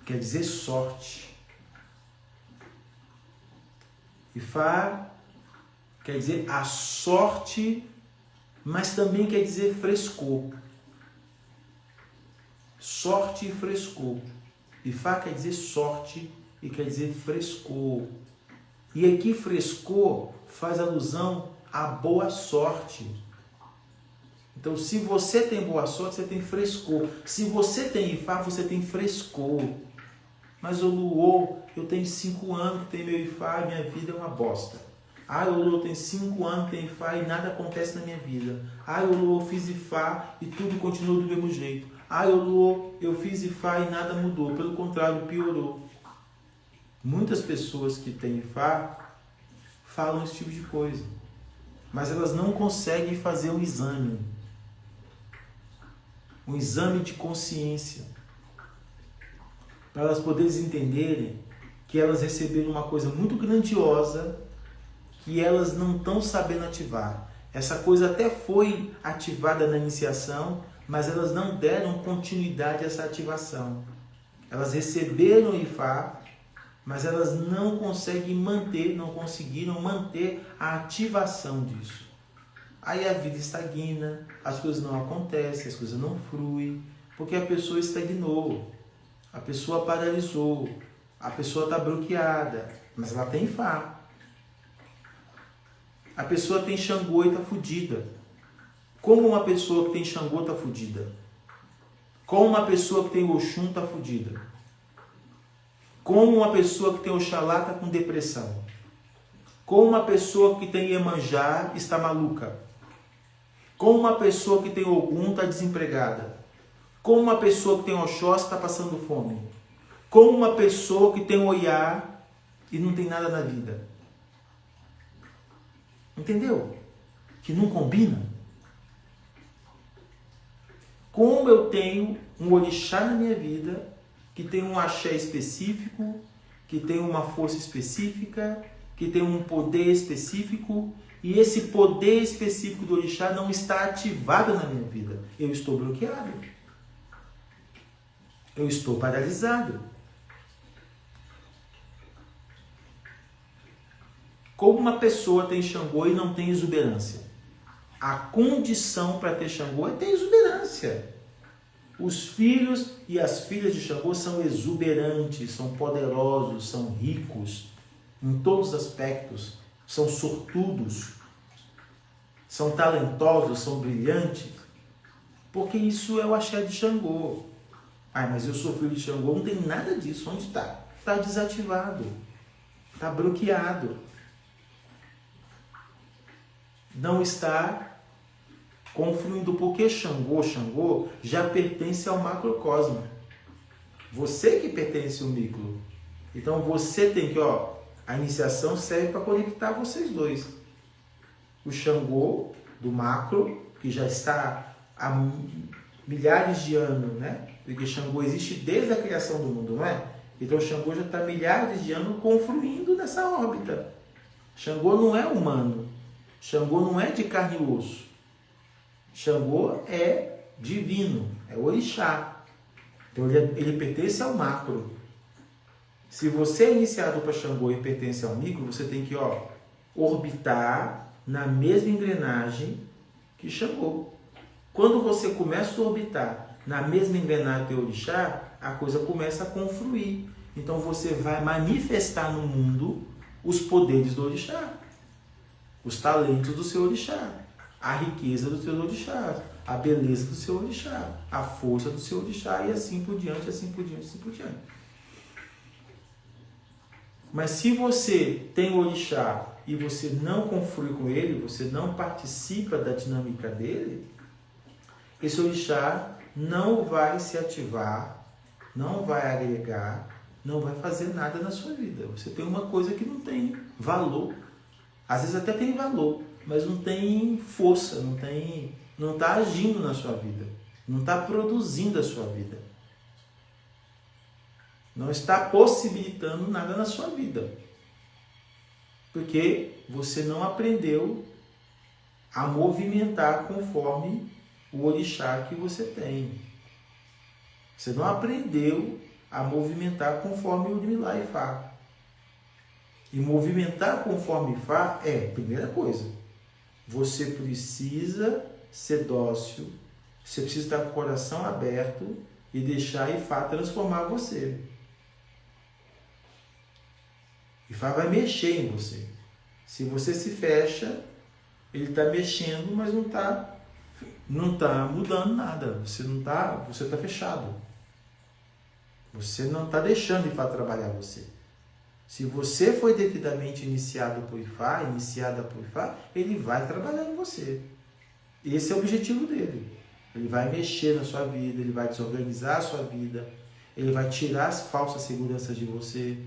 Quer dizer sorte. Ifá quer dizer a sorte, mas também quer dizer frescor. Sorte e frescor. Ifá quer dizer sorte e quer dizer frescor. E aqui frescor faz alusão à boa sorte. Então, se você tem boa sorte, você tem frescor. Se você tem Ifá, você tem frescor. Mas, ô Luô, eu tenho 5 anos que tem meu Ifá e minha vida é uma bosta. Ah, ô Luô, eu tenho 5 anos que tem Ifá e nada acontece na minha vida. Ah, ô Luô, eu fiz Ifá e tudo continua do mesmo jeito. Ah, ô Luô, eu fiz Ifá e nada mudou. Pelo contrário, piorou. Muitas pessoas que têm Ifá falam esse tipo de coisa. Mas elas não conseguem fazer um exame de consciência, para elas poderem entenderem que elas receberam uma coisa muito grandiosa que elas não estão sabendo ativar. Essa coisa até foi ativada na iniciação, mas elas não deram continuidade a essa ativação. Elas receberam o Ifá, mas elas não conseguem manter, não conseguiram manter a ativação disso. Aí a vida estagna, as coisas não acontecem, as coisas não fluem, porque a pessoa estagnou, a pessoa paralisou, a pessoa está bloqueada, mas ela tem Ifá. A pessoa tem Xangô e está fodida. Como uma pessoa que tem Xangô está fodida? Como uma pessoa que tem Oxum está fodida? Como uma pessoa que tem Oxalá está com depressão? Como uma pessoa que tem Iemanjá está maluca? Como uma pessoa que tem Ogum está desempregada? Como uma pessoa que tem Oxóssi está passando fome? Como uma pessoa que tem Oiá e não tem nada na vida? Entendeu? Que não combina. Como eu tenho um orixá na minha vida, que tem um axé específico, que tem uma força específica, que tem um poder específico, e esse poder específico do orixá não está ativado na minha vida. Eu estou bloqueado. Eu estou paralisado. Como uma pessoa tem Xangô e não tem exuberância? A condição para ter Xangô é ter exuberância. Os filhos e as filhas de Xangô são exuberantes, são poderosos, são ricos em todos os aspectos, são sortudos, são talentosos, são brilhantes, porque isso é o axé de Xangô. Ah, mas eu sou filho de Xangô, não tem nada disso. Onde está? Está desativado, está bloqueado. Não está confluindo, porque Xangô já pertence ao macrocosmo. Você que pertence ao micro. Então você tem que, a iniciação serve para conectar vocês dois. O Xangô do macro, que já está há milhares de anos, né? Porque Xangô existe desde a criação do mundo, não é? Então Xangô já está há milhares de anos confluindo nessa órbita. Xangô não é humano. Xangô não é de carne e osso. Xangô é divino, é orixá. Então ele pertence ao macro. Se você é iniciado para Xangô e pertence ao micro, você tem que orbitar na mesma engrenagem que Xangô. Quando você começa a orbitar na mesma engrenagem do orixá, a coisa começa a confluir. Então você vai manifestar no mundo os poderes do orixá, os talentos do seu orixá, a riqueza do seu orixá, a beleza do seu orixá, a força do seu orixá e assim por diante, assim por diante, assim por diante. Mas se você tem o orixá e você não conflui com ele, você não participa da dinâmica dele, esse orixá não vai se ativar, não vai agregar, não vai fazer nada na sua vida. Você tem uma coisa que não tem valor. Às vezes até tem valor, mas não tem força, não está agindo na sua vida, não está produzindo a sua vida. Não está possibilitando nada na sua vida. Porque você não aprendeu a movimentar conforme o orixá que você tem. Você não aprendeu a movimentar conforme o Orixá Ifá. E movimentar conforme Ifá primeira coisa, você precisa ser dócil, você precisa estar com o coração aberto e deixar Ifá transformar você. Ifá vai mexer em você. Se você se fecha, ele está mexendo, mas não está mudando nada. Você está fechado. Você não está deixando Ifá trabalhar você. Se você foi devidamente iniciada por Ifá, ele vai trabalhar em você. Esse é o objetivo dele. Ele vai mexer na sua vida, ele vai desorganizar a sua vida, ele vai tirar as falsas seguranças de você.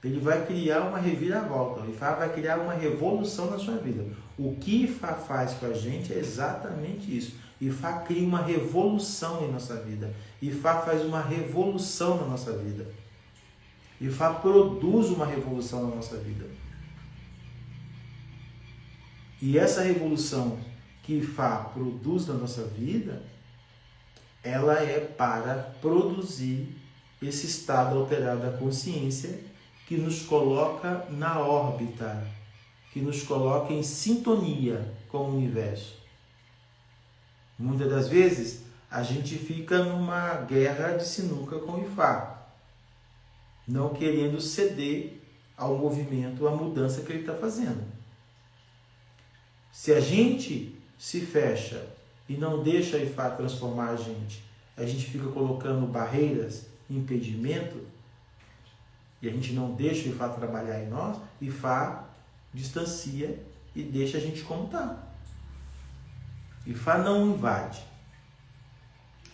Ele vai criar uma reviravolta. O Ifá vai criar uma revolução na sua vida. O que Ifá faz com a gente é exatamente isso. Ifá cria uma revolução em nossa vida. Ifá faz uma revolução na nossa vida. Ifá produz uma revolução na nossa vida. E essa revolução que Ifá produz na nossa vida, ela é para produzir esse estado alterado da consciência que nos coloca na órbita, que nos coloca em sintonia com o universo. Muitas das vezes, a gente fica numa guerra de sinuca com o Ifá, não querendo ceder ao movimento, à mudança que ele está fazendo. Se a gente se fecha e não deixa a Ifá transformar a gente fica colocando barreiras, impedimento, e a gente não deixa o Ifá trabalhar em nós, Ifá distancia e deixa a gente como está. Ifá não invade.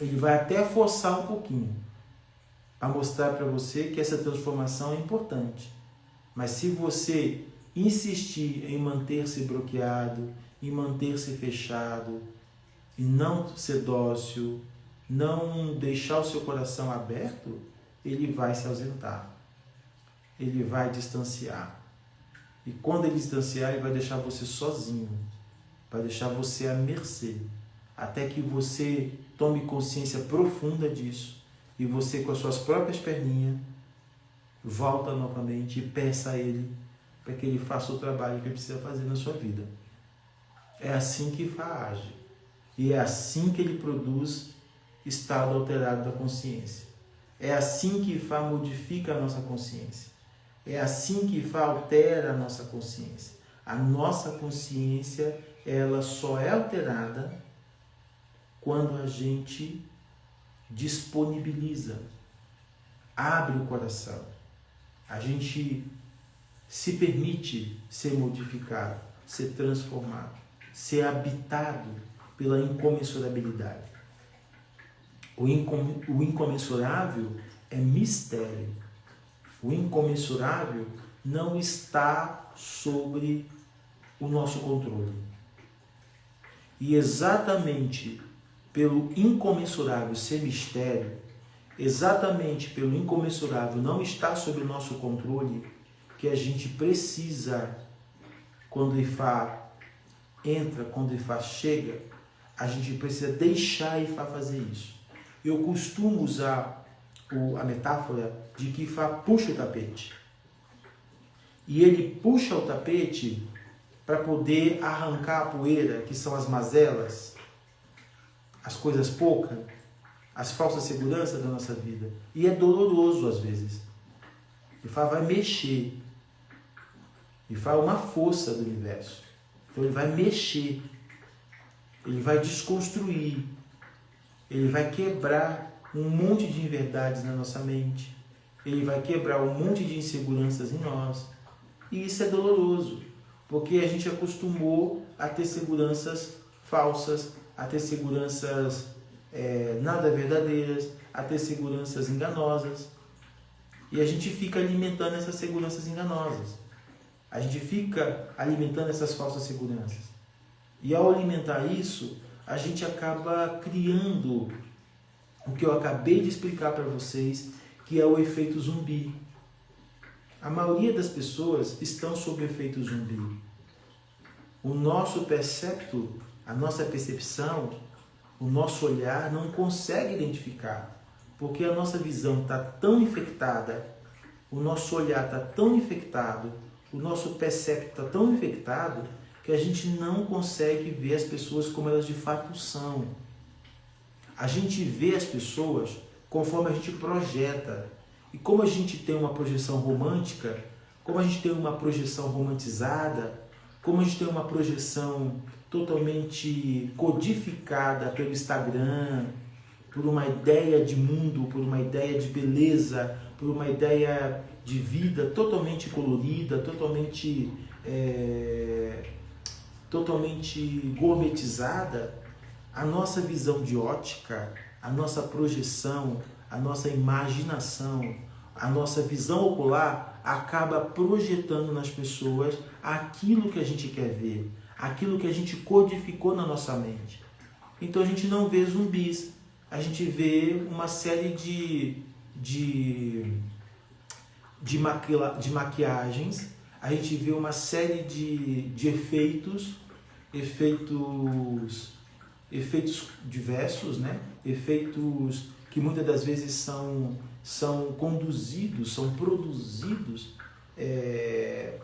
Ele vai até forçar um pouquinho para mostrar para você que essa transformação é importante. Mas se você insistir em manter-se bloqueado, em manter-se fechado, e não ser dócil, não deixar o seu coração aberto, ele vai se ausentar. Ele vai distanciar. E quando ele distanciar, ele vai deixar você sozinho. Vai deixar você à mercê. Até que você tome consciência profunda disso. E você, com as suas próprias perninhas, volta novamente e peça a ele para que ele faça o trabalho que ele precisa fazer na sua vida. É assim que Ifá age. E é assim que ele produz estado alterado da consciência. É assim que Ifá modifica a nossa consciência. É assim que Ifá altera a nossa consciência. A nossa consciência, ela só é alterada quando a gente disponibiliza, abre o coração. A gente se permite ser modificado, ser transformado, ser habitado pela incomensurabilidade. O incomensurável é mistério. O incomensurável não está sobre o nosso controle. E exatamente pelo incomensurável ser mistério, exatamente pelo incomensurável não estar sob o nosso controle, que a gente precisa, quando o Ifá entra, quando o Ifá chega, a gente precisa deixar o Ifá fazer isso. Eu costumo usar a metáfora de que Ifá puxa o tapete. E ele puxa o tapete para poder arrancar a poeira, que são as mazelas, as coisas poucas, as falsas seguranças da nossa vida. E é doloroso às vezes. Ifá vai mexer. Ifá é uma força do universo. Então ele vai mexer. Ele vai desconstruir. Ele vai quebrar um monte de inverdades na nossa mente. Ele vai quebrar um monte de inseguranças em nós. E isso é doloroso, porque a gente acostumou a ter seguranças falsas, a ter seguranças nada verdadeiras, a ter seguranças enganosas. E a gente fica alimentando essas seguranças enganosas. A gente fica alimentando essas falsas seguranças. E ao alimentar isso, a gente acaba criando o que eu acabei de explicar para vocês, que é o efeito zumbi. A maioria das pessoas estão sob o efeito zumbi. O nosso percepto, a nossa percepção, o nosso olhar não consegue identificar, porque a nossa visão está tão infectada, o nosso olhar está tão infectado, o nosso percepto está tão infectado, que a gente não consegue ver as pessoas como elas de fato são. A gente vê as pessoas conforme a gente projeta. E como a gente tem uma projeção romântica, como a gente tem uma projeção romantizada, como a gente tem uma projeção totalmente codificada pelo Instagram, por uma ideia de mundo, por uma ideia de beleza, por uma ideia de vida totalmente colorida, totalmente gourmetizada, a nossa visão de ótica, a nossa projeção, a nossa imaginação, a nossa visão ocular acaba projetando nas pessoas aquilo que a gente quer ver, aquilo que a gente codificou na nossa mente. Então a gente não vê zumbis, a gente vê uma série de maquiagens, a gente vê uma série de efeitos diversos, né? Efeitos que muitas das vezes são conduzidos, são produzidos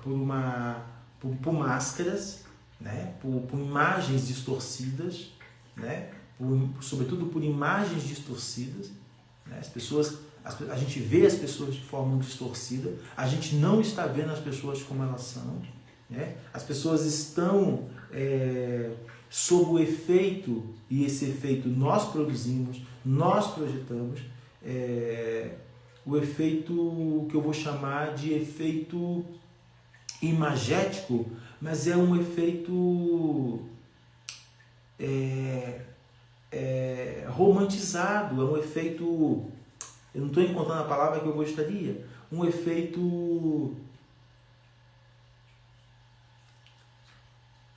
por máscaras, né? Por imagens distorcidas, né? Sobretudo por imagens distorcidas, né? A gente vê as pessoas de forma distorcida, a gente não está vendo as pessoas como elas são, né? As pessoas estão sob o efeito, e esse efeito nós produzimos, nós projetamos, o efeito que eu vou chamar de efeito imagético, mas é um efeito romantizado, é um efeito, eu não estou encontrando a palavra que eu gostaria, um efeito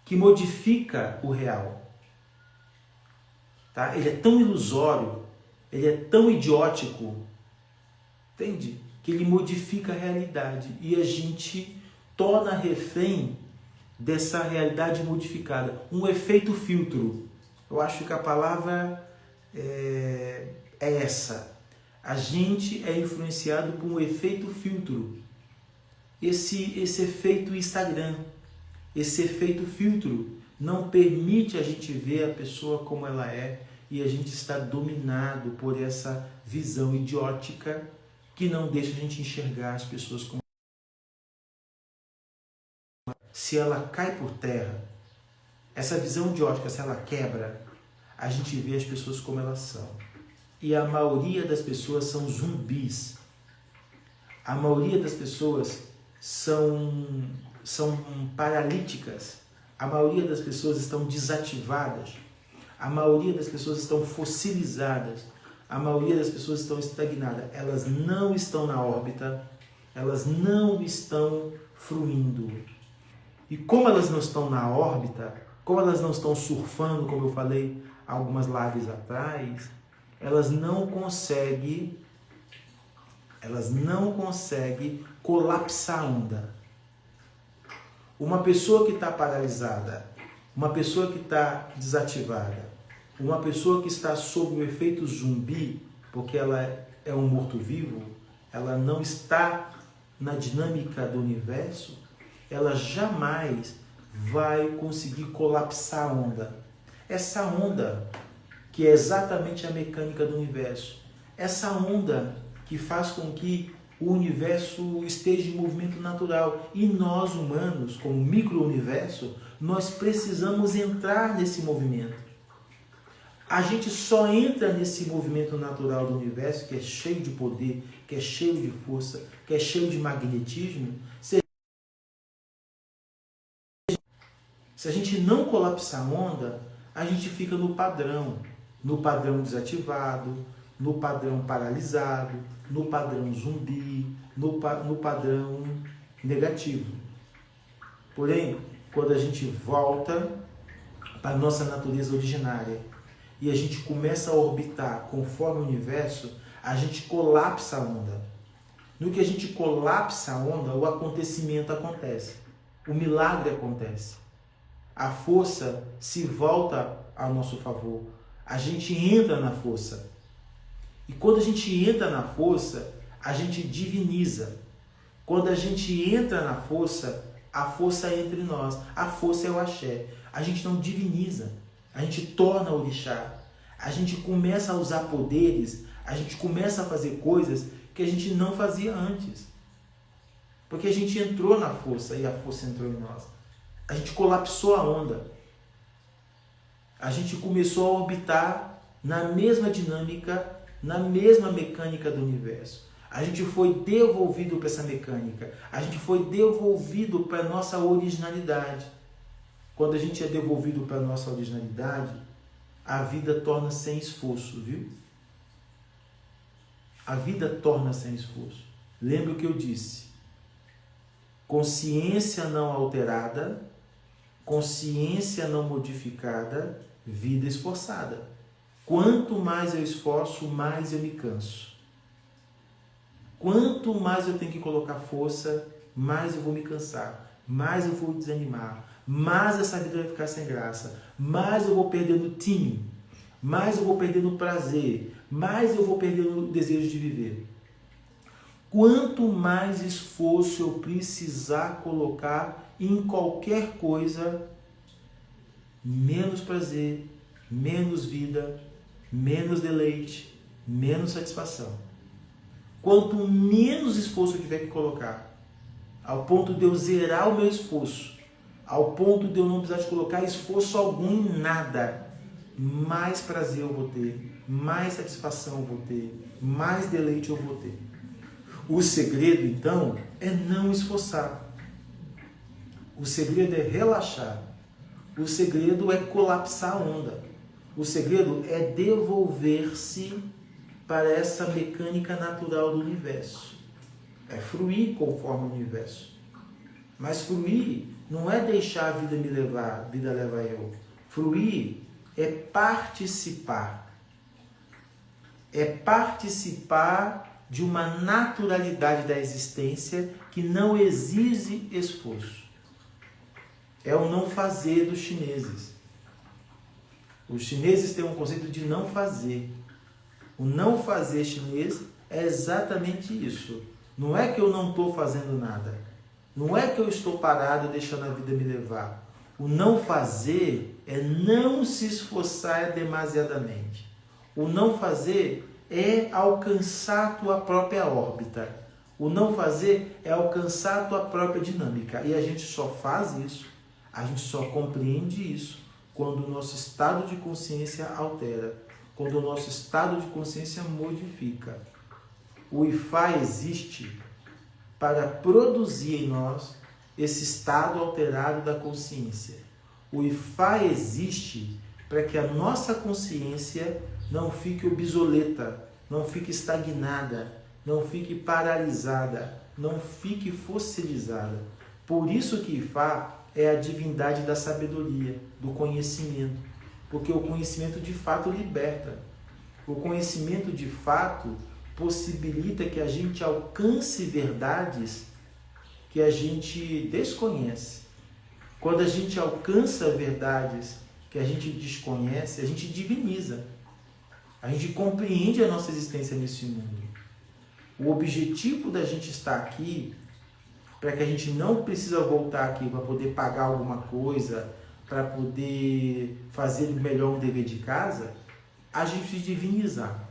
que modifica o real. Tá? Ele é tão ilusório, ele é tão idiótico, entende? Que ele modifica a realidade e a gente torna refém dessa realidade modificada. Um efeito filtro. Eu acho que a palavra é essa. A gente é influenciado por um efeito filtro. Esse efeito Instagram, esse efeito filtro não permite a gente ver a pessoa como ela é e a gente está dominado por essa visão idiótica que não deixa a gente enxergar as pessoas como se ela cai por terra, essa visão idiótica, se ela quebra, a gente vê as pessoas como elas são. E a maioria das pessoas são zumbis. A maioria das pessoas são paralíticas. A maioria das pessoas estão desativadas. A maioria das pessoas estão fossilizadas. A maioria das pessoas estão estagnadas. Elas não estão na órbita. Elas não estão fluindo. E como elas não estão na órbita, como elas não estão surfando, como eu falei algumas lives atrás, elas não conseguem colapsar a onda. Uma pessoa que está paralisada, uma pessoa que está desativada, uma pessoa que está sob o efeito zumbi, porque ela é um morto-vivo, ela não está na dinâmica do universo, ela jamais vai conseguir colapsar a onda. Essa onda, que é exatamente a mecânica do universo, essa onda que faz com que o universo esteja em movimento natural. E nós, humanos, como micro-universo, nós precisamos entrar nesse movimento. A gente só entra nesse movimento natural do universo, que é cheio de poder, que é cheio de força, que é cheio de magnetismo, se a gente não colapsar a onda, a gente fica no padrão desativado, no padrão paralisado, no padrão zumbi, no padrão negativo. Porém, quando a gente volta para a nossa natureza originária e a gente começa a orbitar conforme o universo, a gente colapsa a onda. No que a gente colapsa a onda, o acontecimento acontece, o milagre acontece. A força se volta ao nosso favor. A gente entra na força. E quando a gente entra na força, a gente diviniza. Quando a gente entra na força, a força é entre nós. A força é o axé. A gente não diviniza. A gente torna orixá. A gente começa a usar poderes. A gente começa a fazer coisas que a gente não fazia antes. Porque a gente entrou na força e a força entrou em nós. A gente colapsou a onda. A gente começou a orbitar na mesma dinâmica, na mesma mecânica do universo. A gente foi devolvido para essa mecânica. A gente foi devolvido para a nossa originalidade. Quando a gente é devolvido para a nossa originalidade, a vida torna sem esforço, viu? A vida torna sem esforço. Lembra o que eu disse? Consciência não alterada, consciência não modificada, vida esforçada. Quanto mais eu esforço, mais eu me canso. Quanto mais eu tenho que colocar força, mais eu vou me cansar, mais eu vou desanimar, mais essa vida vai ficar sem graça, mais eu vou perdendo tino, mais eu vou perdendo prazer, mais eu vou perdendo o desejo de viver. Quanto mais esforço eu precisar colocar em qualquer coisa, menos prazer, menos vida, menos deleite, menos satisfação. Quanto menos esforço eu tiver que colocar, ao ponto de eu zerar o meu esforço, ao ponto de eu não precisar de colocar esforço algum em nada, mais prazer eu vou ter, mais satisfação eu vou ter, mais deleite eu vou ter. O segredo, então, é não esforçar. O segredo é relaxar. O segredo é colapsar a onda. O segredo é devolver-se para essa mecânica natural do universo. É fluir conforme o universo. Mas fluir não é deixar a vida me levar, a vida leva eu. Fluir é participar. É participar de uma naturalidade da existência que não exige esforço. É o não fazer dos chineses. Os chineses têm um conceito de não fazer. O não fazer chinês é exatamente isso. Não é que eu não estou fazendo nada. Não é que eu estou parado deixando a vida me levar. O não fazer é não se esforçar demasiadamente. O não fazer é alcançar a tua própria órbita. O não fazer é alcançar a tua própria dinâmica. E a gente só faz isso, a gente só compreende isso quando o nosso estado de consciência altera, quando o nosso estado de consciência modifica. O Ifá existe para produzir em nós esse estado alterado da consciência. O Ifá existe para que a nossa consciência não fique obsoleta, não fique estagnada, não fique paralisada, não fique fossilizada. Por isso que Ifá é a divindade da sabedoria, do conhecimento, porque o conhecimento de fato liberta. O conhecimento de fato possibilita que a gente alcance verdades que a gente desconhece. Quando a gente alcança verdades que a gente desconhece, a gente diviniza. A gente compreende a nossa existência nesse mundo. O objetivo da gente estar aqui, para que a gente não precisa voltar aqui para poder pagar alguma coisa, para poder fazer melhor um dever de casa, a gente precisa divinizar.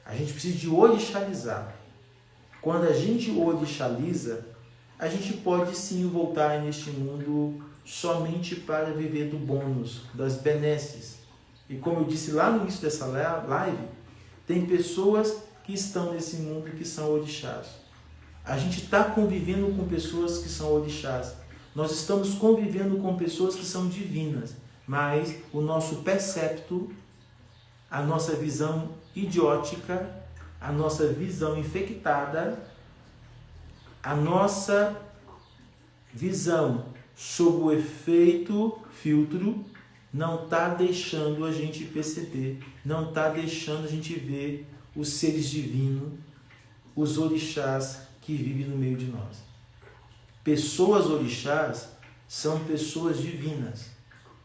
A gente precisa de orixalizar. Quando a gente orixaliza, a gente pode sim voltar neste mundo somente para viver do bônus, das benesses. E como eu disse lá no início dessa live, tem pessoas que estão nesse mundo que são orixás. A gente está convivendo com pessoas que são orixás. Nós estamos convivendo com pessoas que são divinas. mas o nosso percepto, a nossa visão idiótica, a nossa visão infectada, a nossa visão sob o efeito filtro não está deixando a gente perceber, não está deixando a gente ver os seres divinos, os orixás que vivem no meio de nós. Pessoas orixás são pessoas divinas.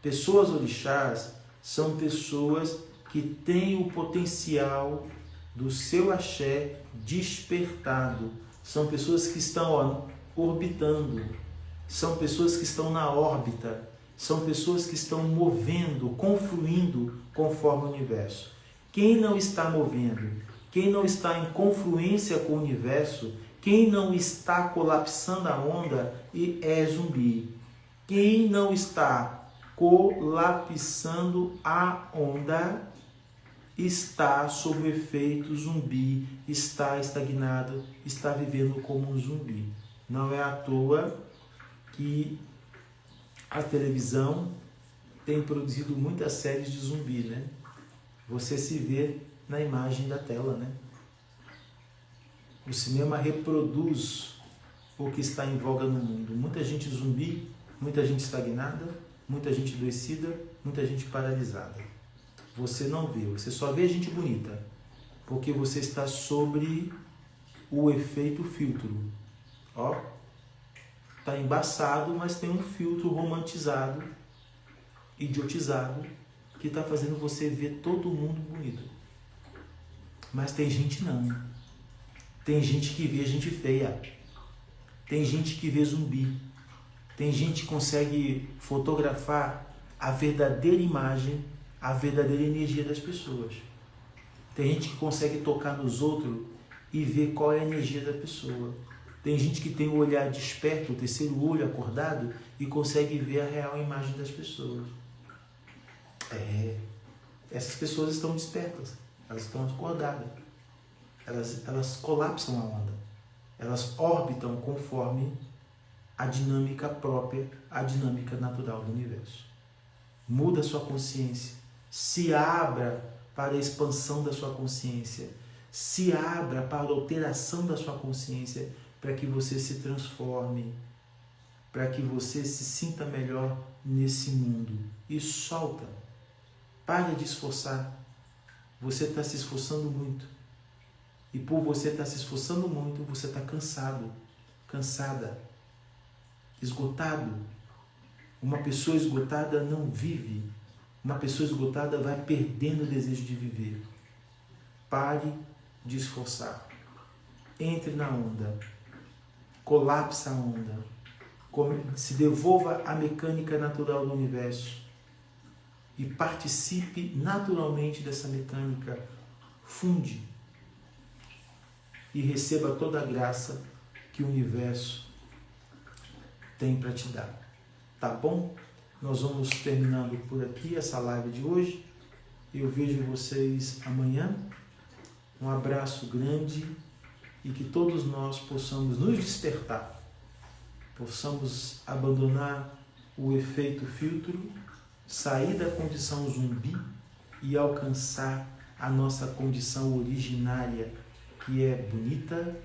Pessoas orixás são pessoas que têm o potencial do seu axé despertado. São pessoas que estão orbitando. São pessoas que estão na órbita. São pessoas que estão movendo, confluindo conforme o universo. Quem não está movendo, quem não está em confluência com o universo, quem não está colapsando a onda é zumbi. Quem não está colapsando a onda está sob o efeito zumbi, está estagnado, está vivendo como um zumbi. Não é à toa que a televisão tem produzido muitas séries de zumbi, né? Você se vê na imagem da tela, né? O cinema reproduz o que está em voga no mundo. Muita gente zumbi, muita gente estagnada, muita gente adoecida, muita gente paralisada. Você não vê, você só vê gente bonita, porque você está sobre o efeito filtro. Ó, tá embaçado, mas tem um filtro romantizado, idiotizado, que está fazendo você ver todo mundo bonito. Mas tem gente não. Tem gente que vê gente feia. Tem gente que vê zumbi. Tem gente que consegue fotografar a verdadeira imagem, a verdadeira energia das pessoas. Tem gente que consegue tocar nos outros e ver qual é a energia da pessoa. Tem gente que tem o olhar desperto, o terceiro olho acordado e consegue ver a real imagem das pessoas. Essas pessoas estão despertas, elas estão acordadas. Elas colapsam a onda. Elas orbitam conforme a dinâmica própria, a dinâmica natural do universo. Muda a sua consciência. Se abra para a expansão da sua consciência. Se abra para a alteração da sua consciência, para que você se transforme, para que você se sinta melhor nesse mundo. E solta. Para de esforçar. Você está se esforçando muito. E por você estar se esforçando muito, você está cansado, cansada, esgotado. Uma pessoa esgotada não vive. Uma pessoa esgotada vai perdendo o desejo de viver. Pare de esforçar. Entre na onda. Colapsa a onda. Se devolva à mecânica natural do universo. E participe naturalmente dessa mecânica. Funde. E receba toda a graça que o universo tem para te dar. Tá bom? Nós vamos terminando por aqui essa live de hoje. Eu vejo vocês amanhã. Um abraço grande e que todos nós possamos nos despertar. Possamos abandonar o efeito filtro, sair da condição zumbi e alcançar a nossa condição originária, que é bonita,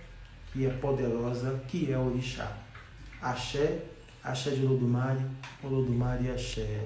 que é poderosa, que é orixá. Axé, axé de Olodumare, Olodumare axé.